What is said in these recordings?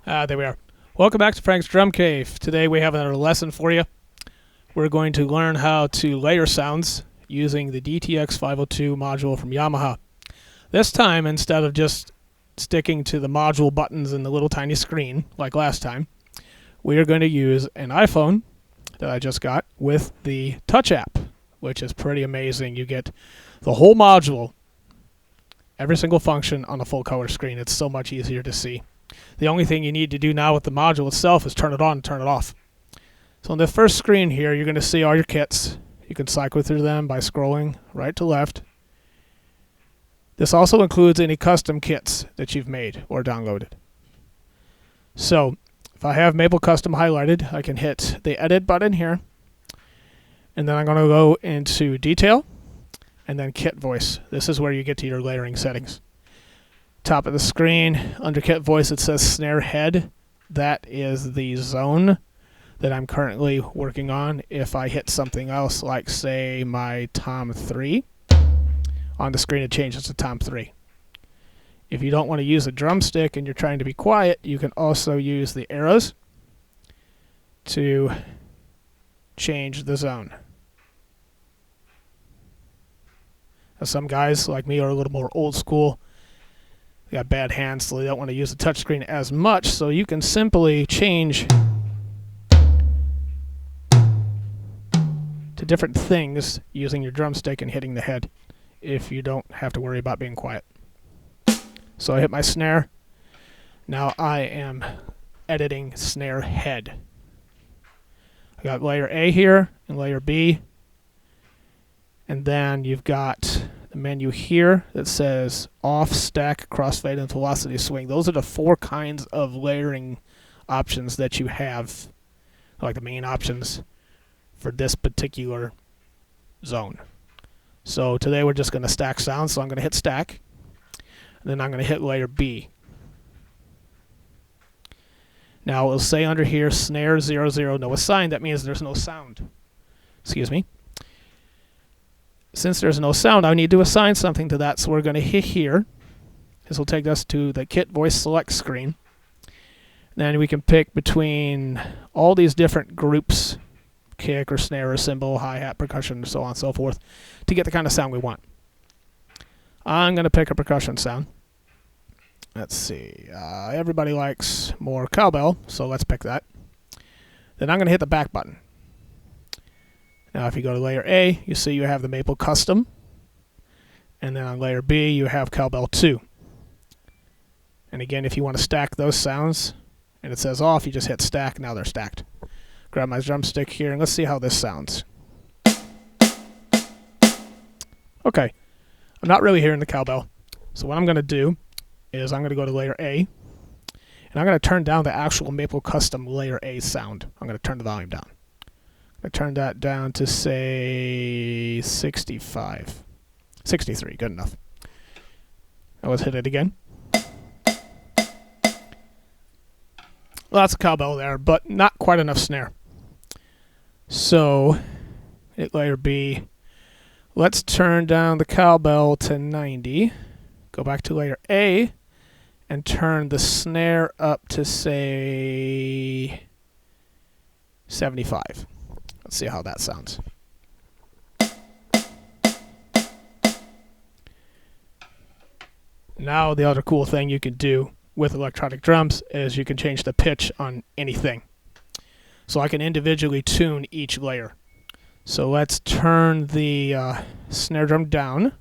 There we are. Welcome back to Frank's Drum Cave. Today we have another lesson for you. We're going to learn how to layer sounds using the DTX502 module from Yamaha. This time, instead of just sticking to the module buttons in the little tiny screen like last time, we are going to use an iPhone that I just got with the Touch app, which is pretty amazing. You get the whole module, every single function on a full color screen. It's so much easier to see. The only thing you need to do now with the module itself is turn it on and turn it off. So on the first screen here, you're going to see all your kits. You can cycle through them by scrolling right to left. This also includes any custom kits that you've made or downloaded. So if I have Maple Custom highlighted, I can hit the edit button here. And then I'm going to go into detail and then kit voice. This is where you get to your layering settings. Top of the screen, under kit voice, it says snare head. That is the zone that I'm currently working on. If I hit something else, like say my tom 3, on the screen it changes to tom 3. If you don't want to use a drumstick and you're trying to be quiet, you can also use the arrows to change the zone. Now, some guys like me are a little more old school. They got bad hands, so they don't want to use the touchscreen as much, so you can simply change to different things using your drumstick and hitting the head if you don't have to worry about being quiet. So I hit my snare. Now I am editing snare head. I got layer A here and layer B, and then you've got the menu here that says off, stack, crossfade, and velocity swing. Those are the 4 kinds of layering options that you have, like the main options for this particular zone. So today we're just going to stack sounds, so I'm going to hit stack, and then I'm going to hit layer B. Now it'll say under here snare 00 no assign. That means there's no sound. Excuse me. Since there's no sound, I need to assign something to that, so we're going to hit here. This will take us to the kit voice select screen. Then we can pick between all these different groups, kick or snare or cymbal, hi-hat, percussion, so on and so forth, to get the kind of sound we want. I'm going to pick a percussion sound. Let's see. Everybody likes more cowbell, so let's pick that. Then I'm going to hit the back button. Now if you go to layer A, you see you have the Maple Custom. And then on layer B, you have Cowbell 2. And again, if you want to stack those sounds, and it says off, you just hit stack. Now they're stacked. Grab my drumstick here, and let's see how this sounds. Okay, I'm not really hearing the cowbell. So what I'm going to do is I'm going to go to layer A, and I'm going to turn down the actual Maple Custom layer A sound. I'm going to turn the volume down. I turn that down to, say, 65. 63, good enough. Now let's hit it again. Lots of cowbell there, but not quite enough snare. So, hit layer B. Let's turn down the cowbell to 90. Go back to layer A and turn the snare up to, say, 75. Let's see how that sounds. Now the other cool thing you can do with electronic drums is you can change the pitch on anything. So I can individually tune each layer. So let's turn the snare drum down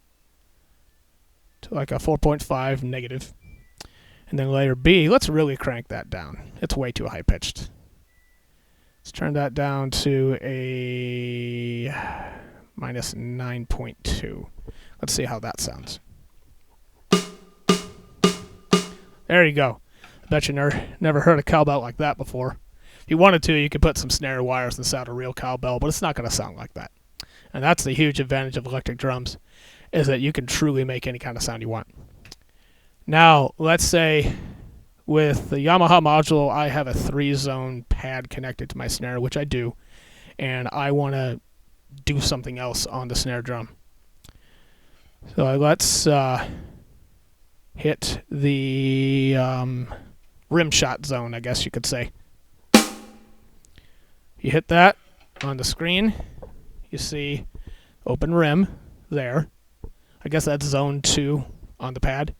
to like a 4.5 negative. And then layer B, let's really crank that down. It's way too high pitched. Let's turn that down to a minus 9.2. Let's see how that sounds. There you go. I bet you never heard a cowbell like that before. If you wanted to, you could put some snare wires and sound a real cowbell, but it's not going to sound like that. And that's the huge advantage of electric drums, is that you can truly make any kind of sound you want. Now, let's say with the Yamaha module, I have a 3-zone pad connected to my snare, which I do, and I want to do something else on the snare drum. So let's hit the rim shot zone, I guess you could say. You hit that on the screen, you see open rim there. I guess that's zone 2 on the pad.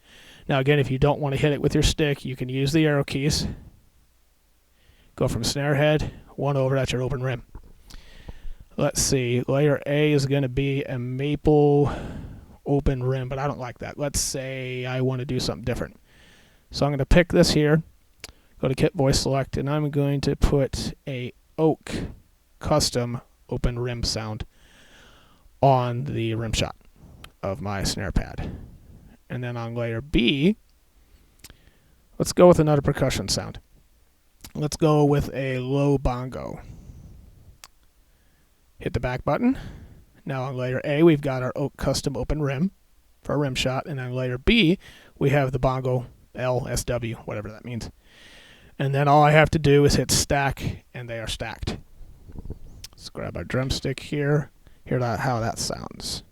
Now again, if you don't want to hit it with your stick, you can use the arrow keys. Go from snare head, 1 over, that's your open rim. Let's see, layer A is going to be a maple open rim, but I don't like that. Let's say I want to do something different. So I'm going to pick this here, go to Kit Voice Select, and I'm going to put a oak custom open rim sound on the rim shot of my snare pad. And then on layer B, let's go with another percussion sound. Let's go with a low bongo. Hit the back button. Now on layer A, we've got our oak custom open rim for a rim shot. And on layer B, we have the bongo LSW, whatever that means. And then all I have to do is hit stack, and they are stacked. Let's grab our drumstick here. Hear how that sounds.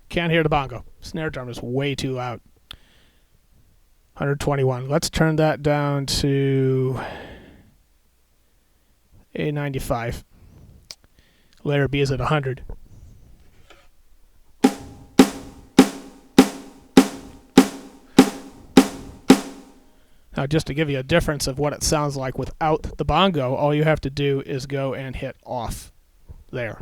Can't hear the bongo. Snare drum is way too loud. 121. Let's turn that down to a 95. Layer B is at 100. Now, just to give you a difference of what it sounds like without the bongo, all you have to do is go and hit off there.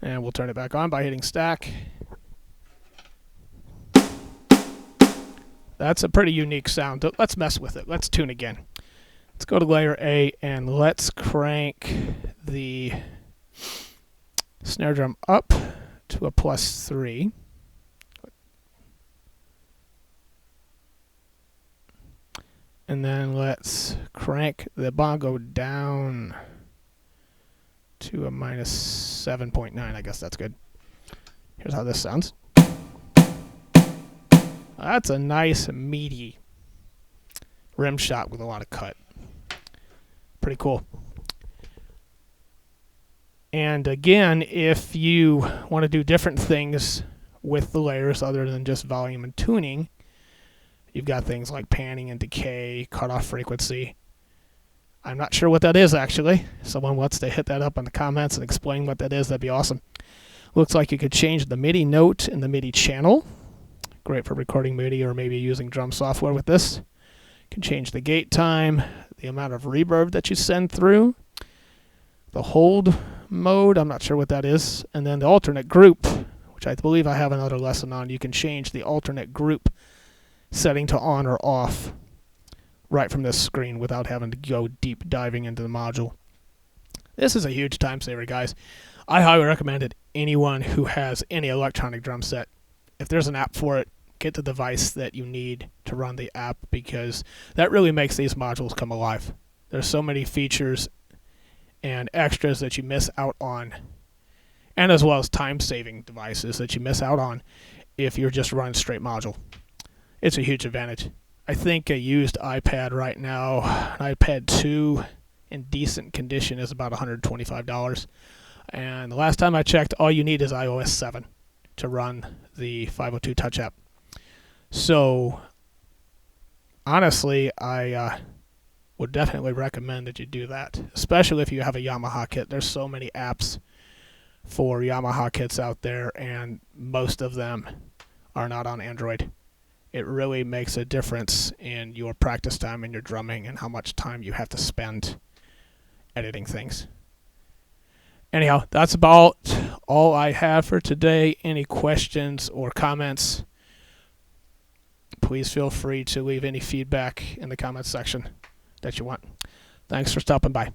And we'll turn it back on by hitting stack. That's a pretty unique sound. Let's mess with it. Let's tune again. Let's go to layer A and let's crank the snare drum up to a +3. And then let's crank the bongo down to a -7.9. I guess that's good. Here's how this sounds. That's a nice, meaty rim shot with a lot of cut. Pretty cool. And again, if you want to do different things with the layers other than just volume and tuning, you've got things like panning and decay, cutoff frequency. I'm not sure what that is, actually. If someone wants to hit that up in the comments and explain what that is, that'd be awesome. Looks like you could change the MIDI note and the MIDI channel. Great for recording MIDI or maybe using drum software with this. You can change the gate time, the amount of reverb that you send through, the hold mode, I'm not sure what that is, and then the alternate group, which I believe I have another lesson on. You can change the alternate group setting to on or off right from this screen without having to go deep diving into the module. This is a huge time saver, guys. I highly recommend it. Anyone who has any electronic drum set, if there's an app for it, get the device that you need to run the app, because that really makes these modules come alive. There's so many features and extras that you miss out on, and as well as time-saving devices that you miss out on if you're just running straight module. It's a huge advantage. I think a used iPad right now, an iPad 2 in decent condition, is about $125. And the last time I checked, all you need is iOS 7 to run the 502 Touch app. So, honestly, I would definitely recommend that you do that, especially if you have a Yamaha kit. There's so many apps for Yamaha kits out there, and most of them are not on Android. It really makes a difference in your practice time and your drumming and how much time you have to spend editing things. Anyhow, that's about all I have for today. Any questions or comments, please feel free to leave any feedback in the comments section that you want. Thanks for stopping by.